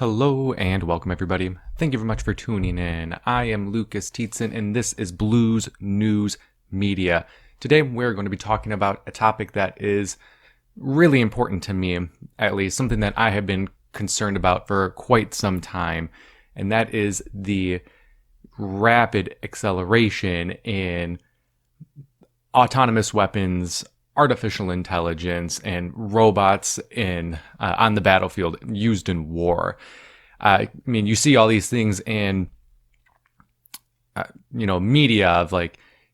Hello and welcome everybody. Thank you very much for tuning in. I am Lucas Tietzen and this is Blues News Media. Today we're going to be talking about a topic that is really important to me, at least something that I have been concerned about for quite some time, and that is the rapid acceleration in autonomous weapons, artificial intelligence, and robots on the battlefield used in war. You see all these things in media of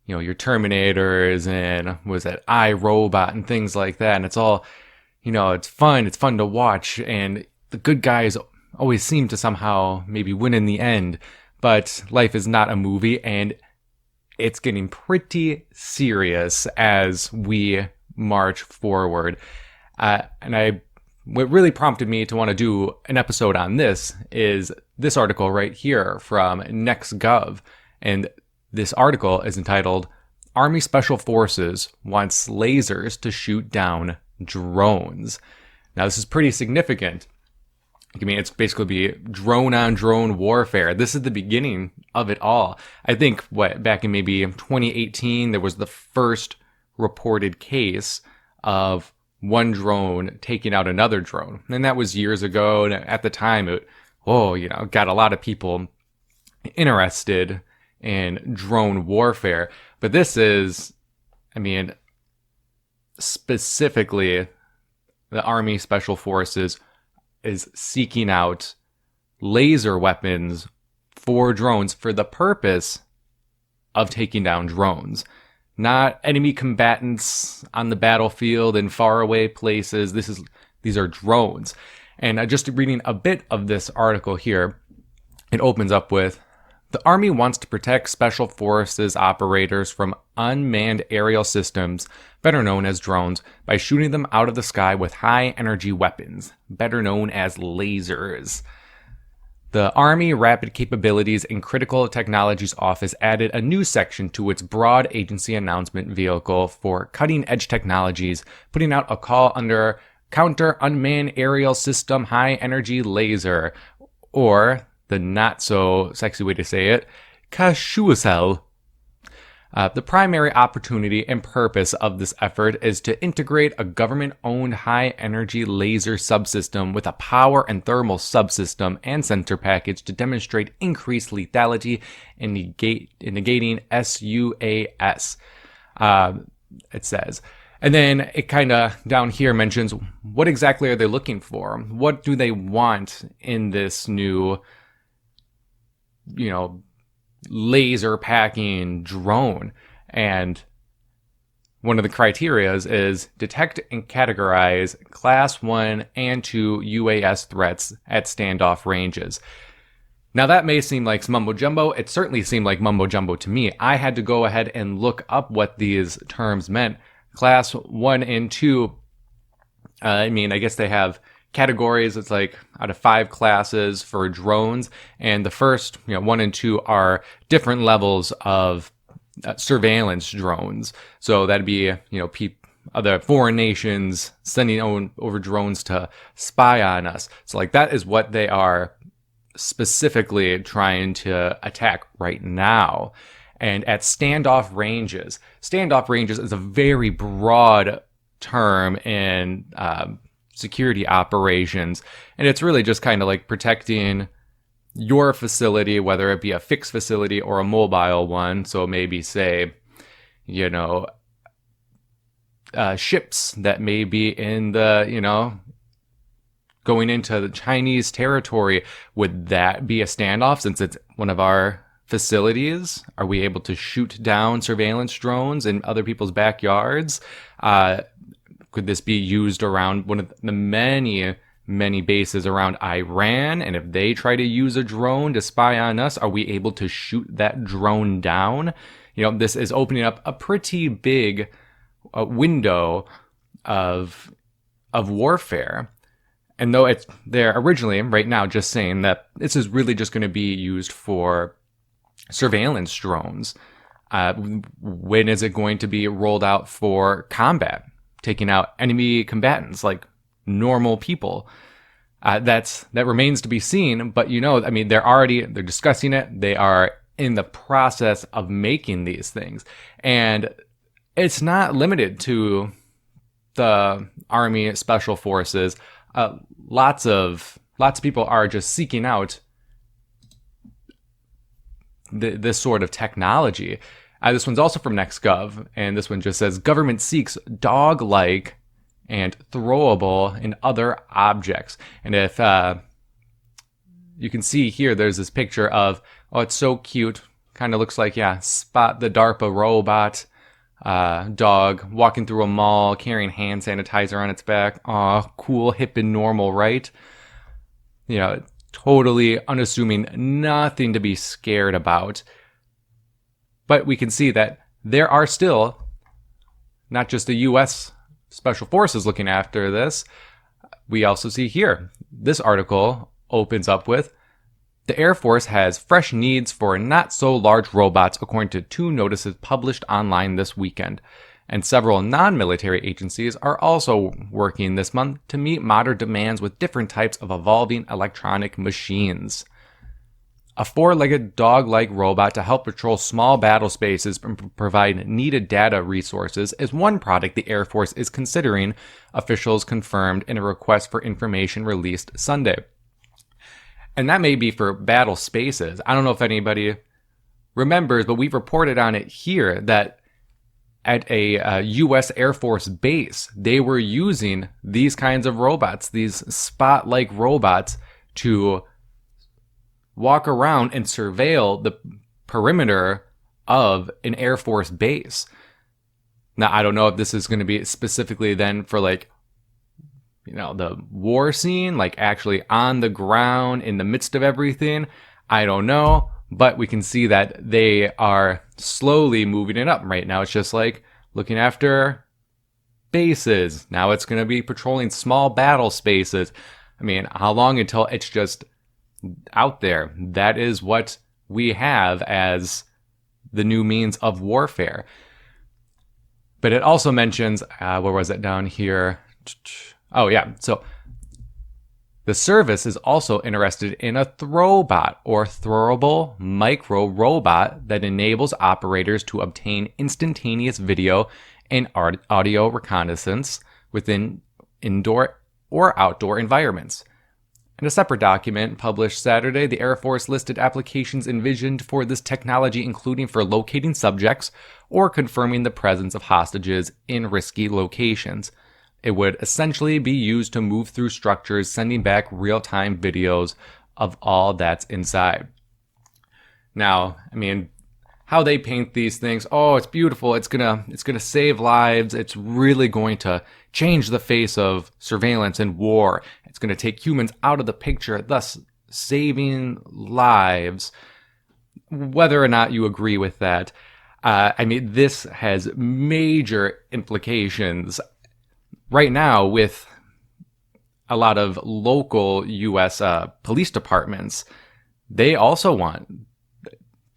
your Terminators and was it iRobot and things like that, and it's all it's fun to watch, and the good guys always seem to somehow maybe win in the end. But life is not a movie, and it's getting pretty serious as we march forward. What really prompted me to want to do an episode on this is this article right here from NextGov. And this article is entitled, Army Special Forces Wants Lasers to Shoot Down Drones. Now, this is pretty significant. It's basically be drone-on-drone warfare. This is the beginning of it all. I think, back in maybe 2018, there was the first reported case of one drone taking out another drone. And that was years ago. And at the time, it got a lot of people interested in drone warfare. But this is, specifically, the Army Special Forces is seeking out laser weapons for drones for the purpose of taking down drones. Not enemy combatants on the battlefield in faraway places. These are drones. And just reading a bit of this article here, it opens up with, the Army wants to protect Special Forces operators from unmanned aerial systems, better known as drones, by shooting them out of the sky with high-energy weapons, better known as lasers. The Army Rapid Capabilities and Critical Technologies Office added a new section to its broad agency announcement vehicle for cutting-edge technologies, putting out a call under Counter Unmanned Aerial System High-Energy Laser, or the not-so-sexy way to say it, CAHSUSL. The primary opportunity and purpose of this effort is to integrate a government-owned high-energy laser subsystem with a power and thermal subsystem and sensor package to demonstrate increased lethality in negating SUAS, it says. And then it kind of down here mentions what exactly are they looking for? What do they want in this new laser packing drone? And one of the criterias is detect and categorize class 1 and 2 UAS threats at standoff ranges. Now that may seem like mumbo jumbo. It certainly seemed like mumbo jumbo to me. I had to go ahead and look up what these terms meant. Class 1 and 2, I guess they have categories. It's like out of 5 classes for drones, and the first 1 and 2 are different levels of surveillance drones. So that'd be other foreign nations sending over drones to spy on us. So that is what they are specifically trying to attack right now. And at standoff ranges is a very broad term in security operations, and it's really just kind of like protecting your facility, whether it be a fixed facility or a mobile one. So maybe say ships that may be in the going into the Chinese territory. Would that be a standoff since it's one of our facilities? Are we able to shoot down surveillance drones in other people's backyards? Could this be used around one of the many bases around Iran? And if they try to use a drone to spy on us, are we able to shoot that drone down? This is opening up a pretty big window of warfare. And though they're originally right now just saying that this is really just going to be used for surveillance drones, when is it going to be rolled out for combat, taking out enemy combatants like normal people? That remains to be seen, but I mean, they're discussing it. They are in the process of making these things. And it's not limited to the Army Special Forces. Lots of people are just seeking out this sort of technology. This one's also from NextGov, and this one just says, government seeks dog-like and throwable and other objects. And if you can see here, there's this picture of, oh, it's so cute. Kind of looks like, Spot the DARPA robot dog walking through a mall, carrying hand sanitizer on its back. Aw, cool, hip and normal, right? Totally unassuming, nothing to be scared about. But we can see that there are still not just the U.S. Special Forces looking after this. We also see here, this article opens up with, the Air Force has fresh needs for not-so-large robots, according to 2 notices published online this weekend. And several non-military agencies are also working this month to meet modern demands with different types of evolving electronic machines. A 4-legged dog-like robot to help patrol small battle spaces and provide needed data resources is one product the Air Force is considering, officials confirmed in a request for information released Sunday. And that may be for battle spaces. I don't know if anybody remembers, but we've reported on it here that at a U.S. Air Force base, they were using these kinds of robots, these Spot-like robots, to walk around and surveil the perimeter of an Air Force base. Now, I don't know if this is going to be specifically then for the war scene, actually on the ground in the midst of everything. I don't know, but we can see that they are slowly moving it up. Right now, it's just looking after bases. Now it's going to be patrolling small battle spaces. I mean, how long until it's just out there? That is what we have as the new means of warfare. But it also mentions, where was it down here? Oh, yeah. So the service is also interested in a Throwbot, or Throwable micro robot that enables operators to obtain instantaneous video and audio reconnaissance within indoor or outdoor environments. In a separate document published Saturday, the Air Force listed applications envisioned for this technology, including for locating subjects or confirming the presence of hostages in risky locations. It would essentially be used to move through structures, sending back real-time videos of all that's inside. Now, I mean, how they paint these things, oh, it's beautiful, it's gonna save lives, it's really going to change the face of surveillance and war, it's gonna take humans out of the picture, thus saving lives. Whether or not you agree with that, I mean, this has major implications. Right now, with a lot of local U.S. Police departments, they also a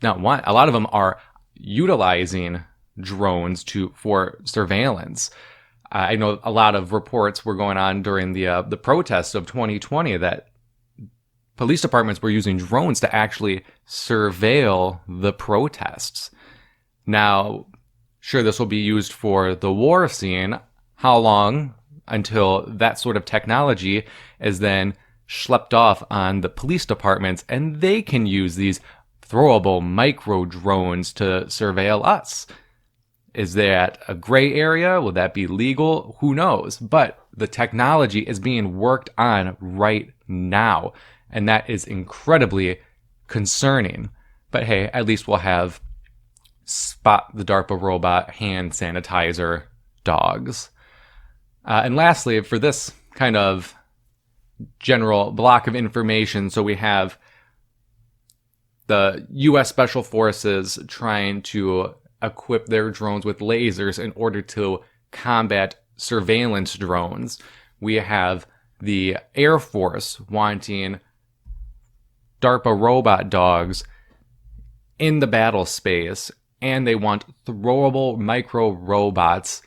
lot of them are utilizing drones for surveillance. I know a lot of reports were going on during the protests of 2020 that police departments were using drones to actually surveil the protests. Now, sure, this will be used for the war scene. How long until that sort of technology is then schlepped off on the police departments and they can use these throwable micro drones to surveil us? Is that a gray area? Will that be legal? Who knows? But the technology is being worked on right now, and that is incredibly concerning. But hey, at least we'll have Spot the DARPA robot hand sanitizer dogs. And lastly, for this kind of general block of information, so we have the U.S. Special Forces trying to equip their drones with lasers in order to combat surveillance drones. We have the Air Force wanting DARPA robot dogs in the battle space, and they want throwable micro robots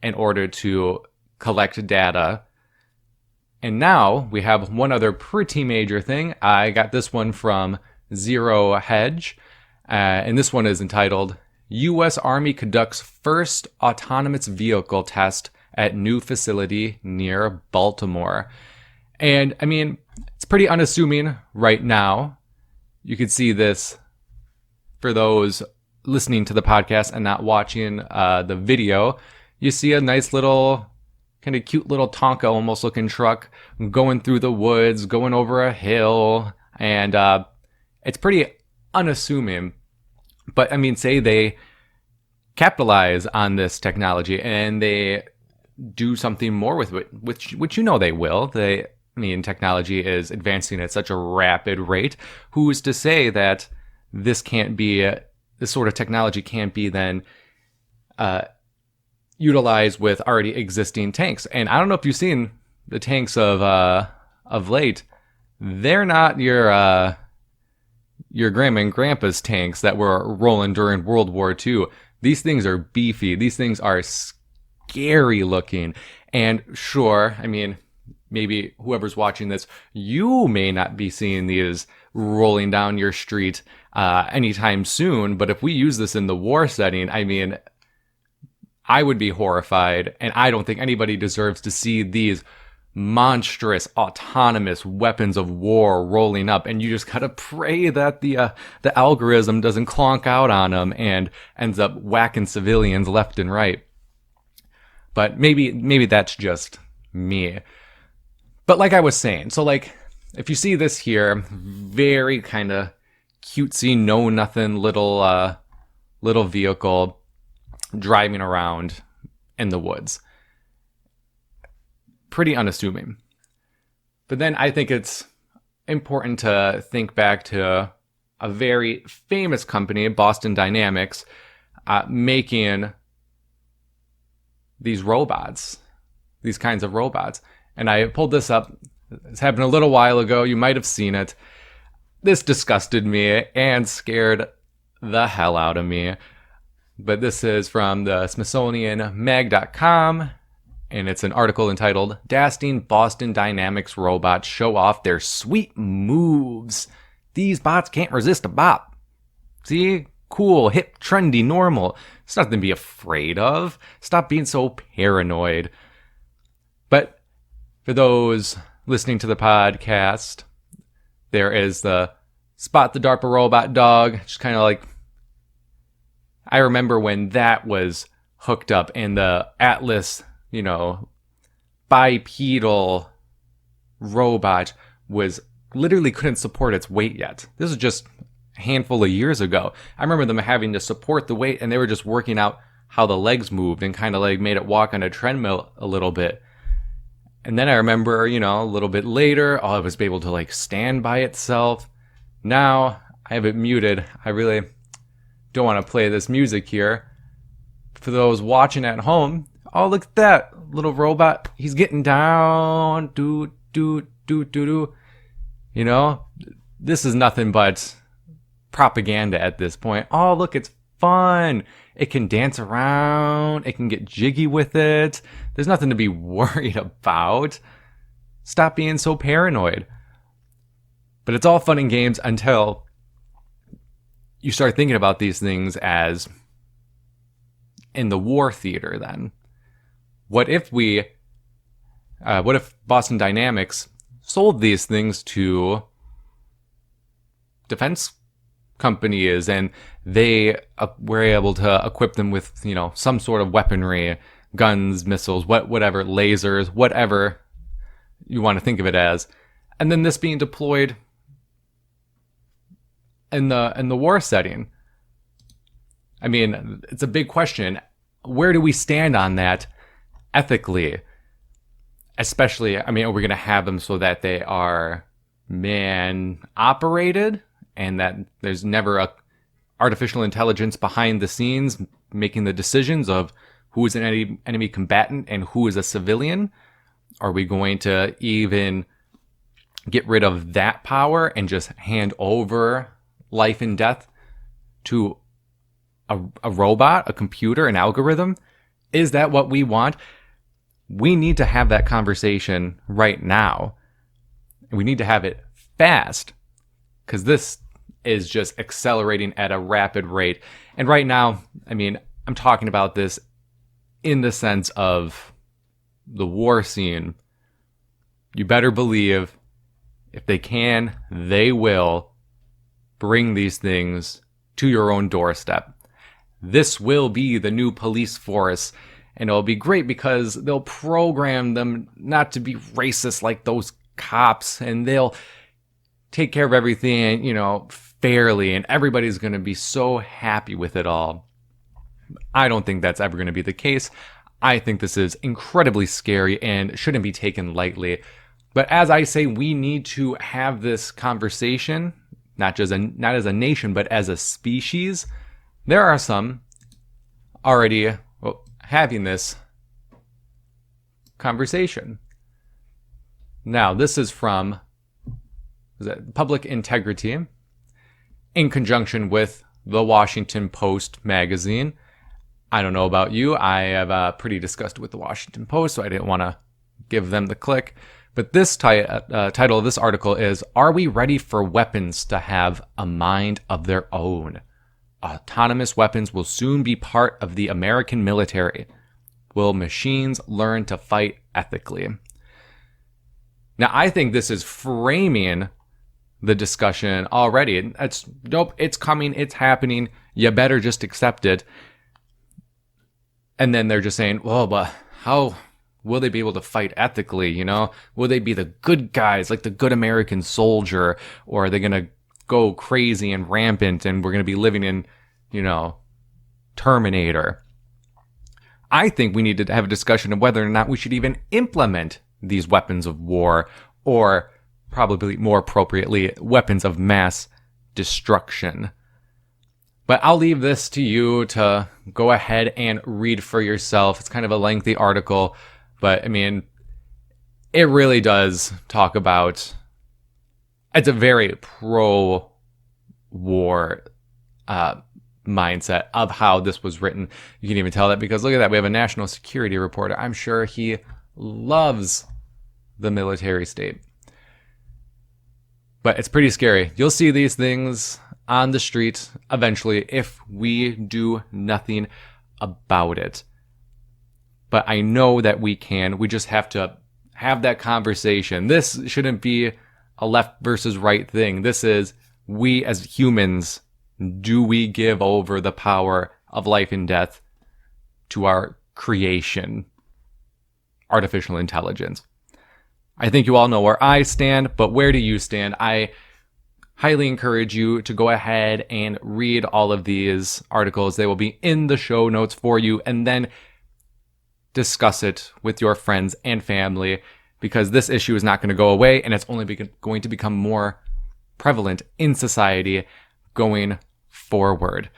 in order to collect data And now we have one other pretty major thing. I got this one from Zero Hedge, and this one is entitled U.S. Army Conducts First Autonomous Vehicle Test at New Facility Near Baltimore. And I mean, it's pretty unassuming right now. You could see this for those listening to the podcast and not watching the video. You see a nice little, kind of cute little Tonka almost looking truck going through the woods, going over a hill, and it's pretty unassuming. But I mean, say they capitalize on this technology and they do something more with it, which you know they will. Technology is advancing at such a rapid rate. Who is to say that this sort of technology can't be then utilized with already existing tanks? And I don't know if you've seen the tanks of late. They're not your grandma and grandpa's tanks that were rolling during World War II. These things are beefy. These things are scary looking. And sure, I mean, maybe whoever's watching this, you may not be seeing these rolling down your street anytime soon. But if we use this in the war setting, I mean, I would be horrified. And I don't think anybody deserves to see these monstrous autonomous weapons of war rolling up. And you just gotta pray that the algorithm doesn't clonk out on them and ends up whacking civilians left and right. But maybe that's just me. But like I was saying, so like, if you see this here, very kind of cutesy, know-nothing little vehicle driving around in the woods. Pretty unassuming. But then I think it's important to think back to a very famous company, Boston Dynamics, making these robots, these kinds of robots. And I pulled this up. This happened a little while ago. You might have seen it. This disgusted me and scared the hell out of me. But this is from the SmithsonianMag.com, and it's an article entitled "Dasting Boston Dynamics Robots Show Off Their Sweet Moves. These bots can't resist a bop." See? Cool, hip, trendy, normal. It's nothing to be afraid of. Stop being so paranoid. But for those listening to the podcast, there is the Spot the DARPA Robot Dog. Just kind of like, I remember when that was hooked up and the Atlas, bipedal robot was literally couldn't support its weight yet. This was just a handful of years ago. I remember them having to support the weight and they were just working out how the legs moved and kind of like made it walk on a treadmill a little bit. And then I remember, a little bit later, it was able to like stand by itself. Now I have it muted. I really don't want to play this music here. For those watching at home, look at that little robot. He's getting down. Do. This is nothing but propaganda at this point. Oh, look, it's fun. It can dance around. It can get jiggy with it. There's nothing to be worried about. Stop being so paranoid. But it's all fun and games until you start thinking about these things as in the war theater then. What if Boston Dynamics sold these things to defense companies and they were able to equip them with, some sort of weaponry, guns, missiles, whatever, lasers, whatever you want to think of it as. And then this being deployed in the war setting. I mean, it's a big question. Where do we stand on that ethically? Especially, are we going to have them so that they are man operated and that there's never a artificial intelligence behind the scenes making the decisions of who is an enemy combatant and who is a civilian? Are we going to even get rid of that power and just hand over life and death to a robot, a computer, an algorithm? Is that what we want? we need to have that conversation right now. We need to have it fast, because this is just accelerating at a rapid rate. And right now, I mean, I'm talking about this in the sense of the war scene. You better believe if they can, they will bring these things to your own doorstep. This will be the new police force, and it'll be great because they'll program them not to be racist like those cops, and they'll take care of everything, fairly, and everybody's going to be so happy with it all. I don't think that's ever going to be the case. I think this is incredibly scary and shouldn't be taken lightly. But as I say, we need to have this conversation, not as a nation, but as a species. There are some already having this conversation. Now, this is from Public Integrity in conjunction with the Washington Post magazine. I don't know about you. I have pretty disgusted with the Washington Post, so I didn't want to give them the click. But this title of this article is, "Are we ready for weapons to have a mind of their own? Autonomous weapons will soon be part of the American military. Will machines learn to fight ethically?" Now, I think this is framing the discussion already. It's coming, it's happening, you better just accept it. And then they're just saying, well, but how will they be able to fight ethically, Will they be the good guys, like the good American soldier? Or are they going to go crazy and rampant and we're going to be living in, Terminator? I think we need to have a discussion of whether or not we should even implement these weapons of war, or probably more appropriately, weapons of mass destruction. But I'll leave this to you to go ahead and read for yourself. It's kind of a lengthy article, but I mean, it really does talk about, it's a very pro-war mindset of how this was written. You can even tell that because look at that. We have a national security reporter. I'm sure he loves the military state. But it's pretty scary. You'll see these things on the street eventually if we do nothing about it. But I know that we can. We just have to have that conversation. This shouldn't be a left versus right thing. This is, we as humans, do we give over the power of life and death to our creation, artificial intelligence? I think you all know where I stand, but where do you stand? I highly encourage you to go ahead and read all of these articles. They will be in the show notes for you, and then discuss it with your friends and family, because this issue is not going to go away, and it's only going to become more prevalent in society going forward.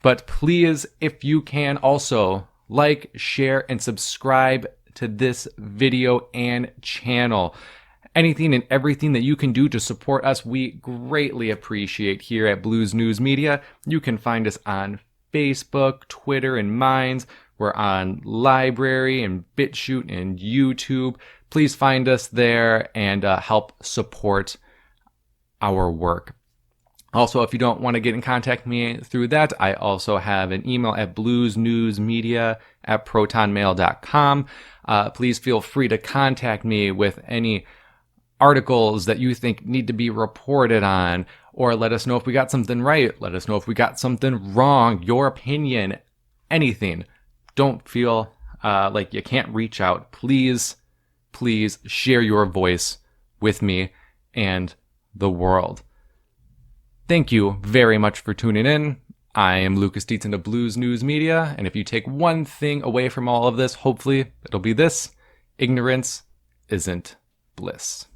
But please, if you can, also like, share, and subscribe to this video and channel. Anything and everything that you can do to support us, we greatly appreciate here at Blues News Media. You can find us on Facebook, Twitter, and Minds. We're on Library and BitChute and YouTube. Please find us there and help support our work. Also, if you don't want to get in contact with me through that, I also have an email at bluesnewsmedia@protonmail.com. Please feel free to contact me with any articles that you think need to be reported on, or let us know if we got something right. Let us know if we got something wrong, your opinion, anything. Don't feel like you can't reach out. Please share your voice with me and the world. Thank you very much for tuning in. I am Lucas Dietzen of Blues News Media, and if you take one thing away from all of this, hopefully it'll be this: ignorance isn't bliss.